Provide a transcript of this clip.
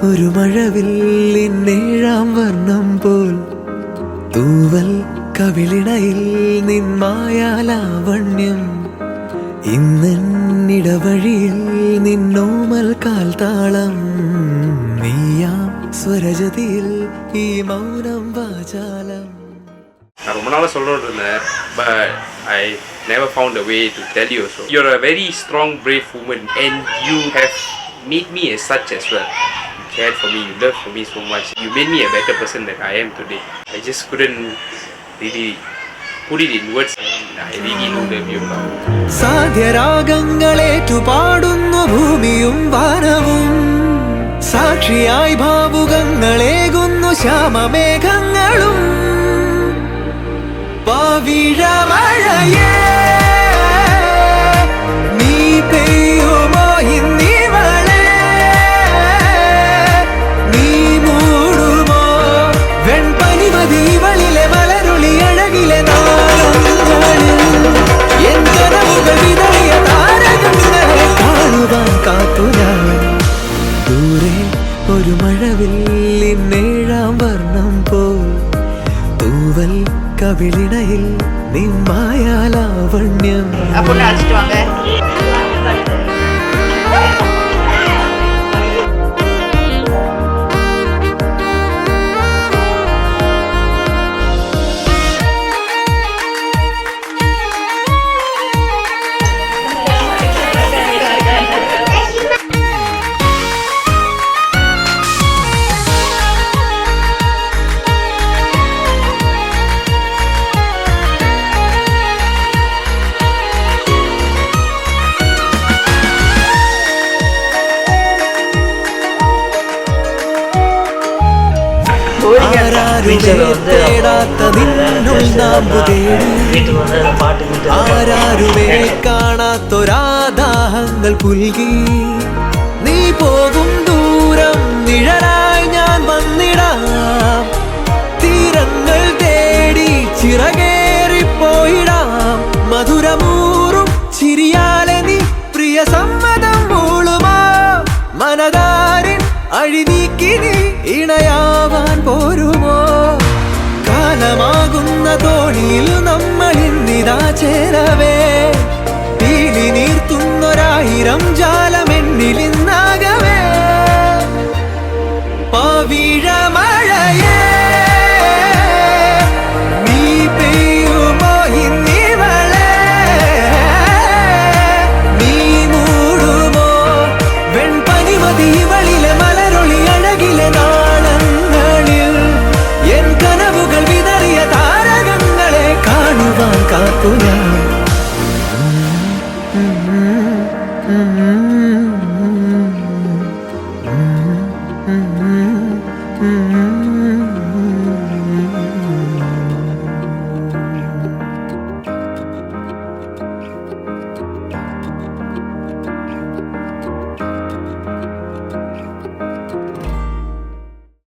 ഒരു മഴവില്ലിന്നേഴാം വർണ്ണം പോൽ തൂവൽ കവിളിണയിൽ നിന്മായാലാവണ്യം ഇന്നിടവഴിയിൽ നിന്നോമൽ കാൽത്താളം നീയാം സ്വരജതിയിൽ ഈ മൗനം വാചാലം. ரொம்ப நாளாக சொல்லிட்டு இருந்தேன், but I never found a way to tell you. So you're a very strong, brave woman, and you have made me as such as well. You cared for me, you loved for me so much. You made me a better person than I am today. I just couldn't really put it in words, and I really do love you now. സാധ്യരാഗങ്ങളേറ്റു പാടുന്നു ഭൂമിയും വാനവും, സാക്ഷിയായി ഭാവുകങ്ങളേകുന്നു ശ്യാമമേഘങ്ങളും. പവിഴമഴയേ നീ പെയ്യുമോ ഇന്നിവളെ, നീ മൂടുമോ വെൺപനിമതിവളിലെ മലരുളി അഴകിലെ നാളങ്ങളിൽ N കനവുകൾ വിതറിയ താരകങ്ങളെ കാണുവാൻ കാത്തു ഞാൻ. ദൂരെ ഒരു മഴവില്ലിന്നേഴാം വർണ്ണം പോൽ തൂവൽ കവിളിണയിൽ നിന്മായാലാവണ്യം. ആരാരുമേ കാണാത്തൊരാദാഹങ്ങൾ പുൽകി നീ പോകും ദൂരം നിഴലായി ഞാൻ വന്നിടാം. തീരങ്ങൾ തേടി ചിറകേറിപ്പോയിടാം. മധുരമൂറും ചിരിയാലെ നീ പ്രിയ സമ്മതം മൂളുമാ. മനതാരിൻ അഴിനീക്കി നീ ഇണയാവാൻ പോരുമോ? കാലമാകുന്ന തോണിയിൽ നമ്മൾ ഇന്നിതാ ചേരവേ, പീലി നീർത്തുന്നൊരായിരം ജാലമെന്നിലിന്നാകവേ. പവിഴമഴയേ നീ പെയ്യുമോ ഇന്നിവളെ, നീ മൂടുമോ വെൺപനിമതിവളിലെ മലരൊളി അഴകിലെ നാളങ്ങളിൽ എൻ കനവുകൾ വിതറിയ താരകങ്ങളെ കാണുവാൻ കാത്തു ഞാൻ. Mm-hmm.